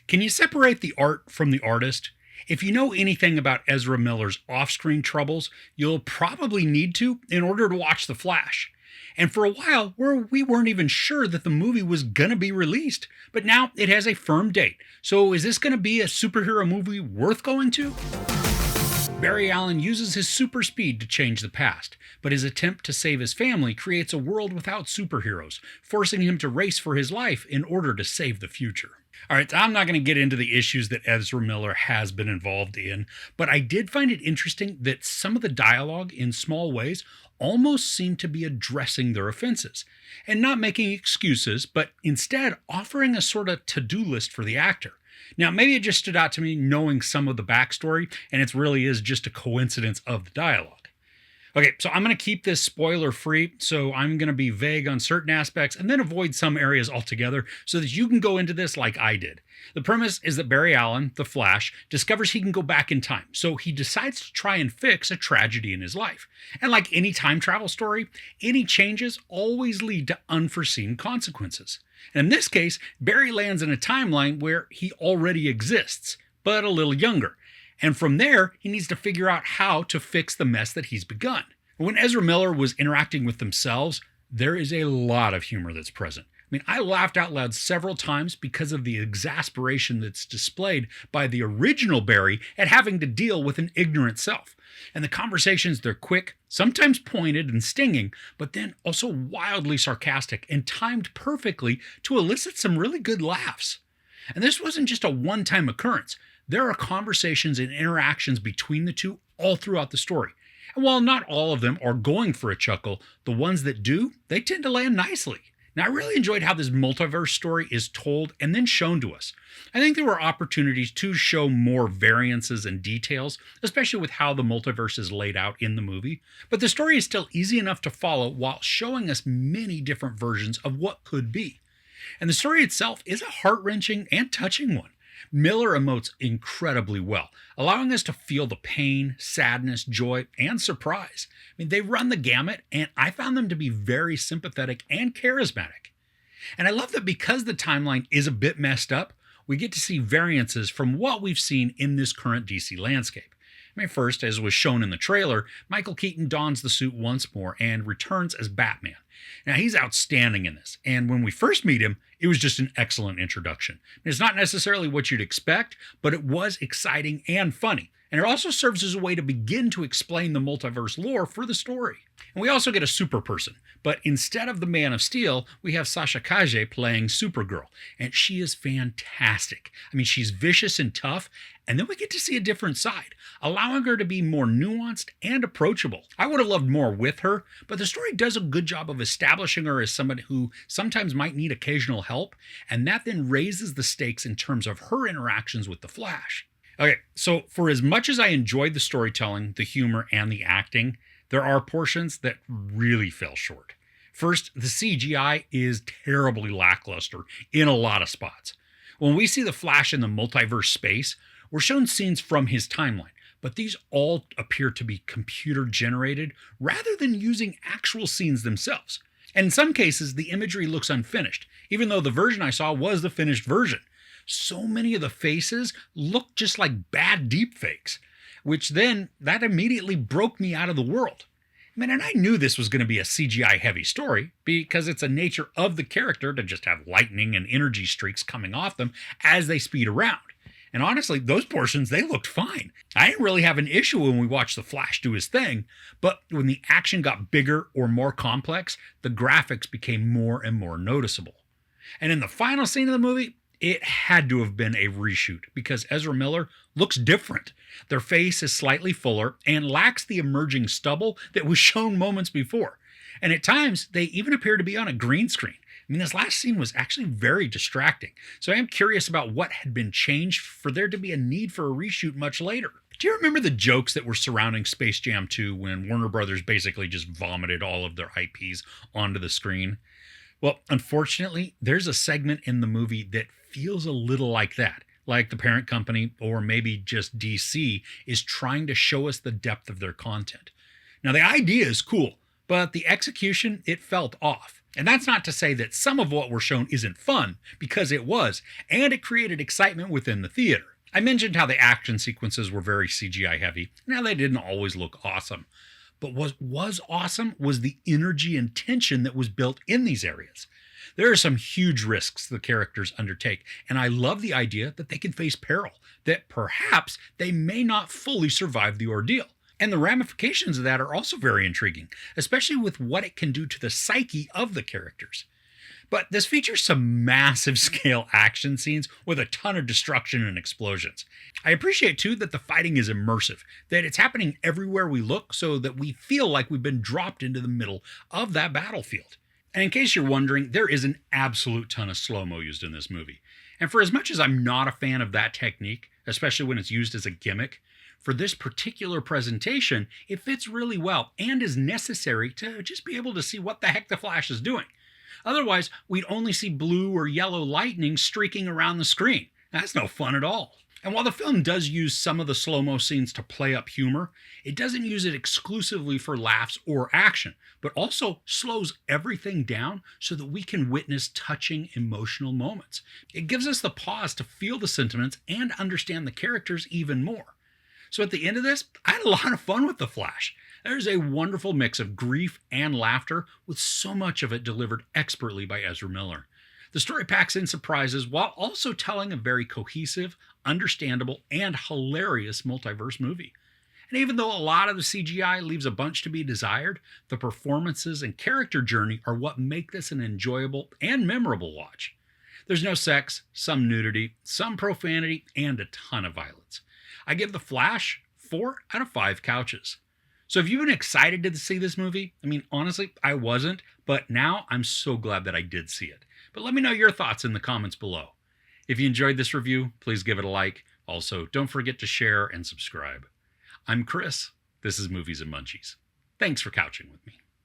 Can you separate the art from the artist? If you know anything about Ezra Miller's off screen troubles, you'll probably need to in order to watch The Flash. And for a while, we weren't even sure that the movie was going to be released, but now it has a firm date. So is this going to be a superhero movie worth going to? Barry Allen uses his super speed to change the past, but his attempt to save his family creates a world without superheroes, forcing him to race for his life in order to save the future. Alright, I'm not going to get into the issues that Ezra Miller has been involved in, but I did find it interesting that some of the dialogue, in small ways, almost seemed to be addressing their offenses, and not making excuses, but instead offering a sort of to-do list for the actor. Now, maybe it just stood out to me knowing some of the backstory, and it really is just a coincidence of the dialogue. Okay, so I'm going to keep this spoiler free, so I'm going to be vague on certain aspects and then avoid some areas altogether so that you can go into this like I did. The premise is that Barry Allen, the Flash, discovers he can go back in time, so he decides to try and fix a tragedy in his life. And like any time travel story, any changes always lead to unforeseen consequences. And in this case, Barry lands in a timeline where he already exists, but a little younger. And from there, he needs to figure out how to fix the mess that he's begun. When Ezra Miller was interacting with themselves, there is a lot of humor that's present. I laughed out loud several times because of the exasperation that's displayed by the original Barry at having to deal with an ignorant self. And the conversations, they're quick, sometimes pointed and stinging, but then also wildly sarcastic and timed perfectly to elicit some really good laughs. And this wasn't just a one-time occurrence. There are conversations and interactions between the two all throughout the story. And while not all of them are going for a chuckle, the ones that do, they tend to land nicely. Now, I really enjoyed how this multiverse story is told and then shown to us. I think there were opportunities to show more variances and details, especially with how the multiverse is laid out in the movie, but the story is still easy enough to follow while showing us many different versions of what could be. And the story itself is a heart-wrenching and touching one. Miller emotes incredibly well, allowing us to feel the pain, sadness, joy, and surprise. They run the gamut, and I found them to be very sympathetic and charismatic. And I love that because the timeline is a bit messed up, we get to see variances from what we've seen in this current DC landscape. First, as was shown in the trailer, Michael Keaton dons the suit once more and returns as Batman. Now, he's outstanding in this, and when we first meet him, it was just an excellent introduction. It's not necessarily what you'd expect, but it was exciting and funny, and it also serves as a way to begin to explain the multiverse lore for the story. And we also get a super person, but instead of the Man of Steel, we have Sasha Calle playing Supergirl, and she is fantastic. She's vicious and tough, and then we get to see a different side, allowing her to be more nuanced and approachable. I would have loved more with her, but the story does a good job of establishing her as someone who sometimes might need occasional help, and that then raises the stakes in terms of her interactions with the Flash. Okay, so for as much as I enjoyed the storytelling, the humor, and the acting, there are portions that really fell short. First, the CGI is terribly lackluster in a lot of spots. When we see the Flash in the multiverse space, we're shown scenes from his timeline, but these all appear to be computer generated rather than using actual scenes themselves. And in some cases, the imagery looks unfinished, even though the version I saw was the finished version. So many of the faces look just like bad deepfakes, which then, that immediately broke me out of the world. And I knew this was going to be a CGI-heavy story because it's a nature of the character to just have lightning and energy streaks coming off them as they speed around. And honestly, those portions, they looked fine. I didn't really have an issue when we watched the Flash do his thing, but when the action got bigger or more complex, the graphics became more and more noticeable. And in the final scene of the movie, it had to have been a reshoot because Ezra Miller looks different. Their face is slightly fuller and lacks the emerging stubble that was shown moments before. And at times, they even appear to be on a green screen. This last scene was actually very distracting, so I am curious about what had been changed for there to be a need for a reshoot much later. Do you remember the jokes that were surrounding Space Jam 2 when Warner Brothers basically just vomited all of their IPs onto the screen? Well, unfortunately, there's a segment in the movie that feels a little like that, like the parent company, or maybe just DC, is trying to show us the depth of their content. Now, the idea is cool, but the execution, it felt off. And that's not to say that some of what we're shown isn't fun, because it was, and it created excitement within the theater. I mentioned how the action sequences were very CGI heavy. Now, they didn't always look awesome. But what was awesome was the energy and tension that was built in these areas. There are some huge risks the characters undertake, and I love the idea that they can face peril, that perhaps they may not fully survive the ordeal. And the ramifications of that are also very intriguing, especially with what it can do to the psyche of the characters. But this features some massive scale action scenes with a ton of destruction and explosions. I appreciate too that the fighting is immersive, that it's happening everywhere we look so that we feel like we've been dropped into the middle of that battlefield. And in case you're wondering, there is an absolute ton of slow-mo used in this movie. And for as much as I'm not a fan of that technique, especially when it's used as a gimmick, for this particular presentation, it fits really well and is necessary to just be able to see what the heck the Flash is doing. Otherwise, we'd only see blue or yellow lightning streaking around the screen. That's no fun at all. And while the film does use some of the slow-mo scenes to play up humor, it doesn't use it exclusively for laughs or action, but also slows everything down so that we can witness touching, emotional moments. It gives us the pause to feel the sentiments and understand the characters even more. So at the end of this, I had a lot of fun with The Flash. There's a wonderful mix of grief and laughter, with so much of it delivered expertly by Ezra Miller. The story packs in surprises while also telling a very cohesive, understandable, and hilarious multiverse movie. And even though a lot of the CGI leaves a bunch to be desired, the performances and character journey are what make this an enjoyable and memorable watch. There's no sex, some nudity, some profanity, and a ton of violence. I give The Flash 4 out of 5 couches. So have you been excited to see this movie? I mean, honestly, I wasn't, but now I'm so glad that I did see it. But let me know your thoughts in the comments below. If you enjoyed this review, please give it a like. Also, don't forget to share and subscribe. I'm Chris. This is Movies and Munchies. Thanks for couching with me.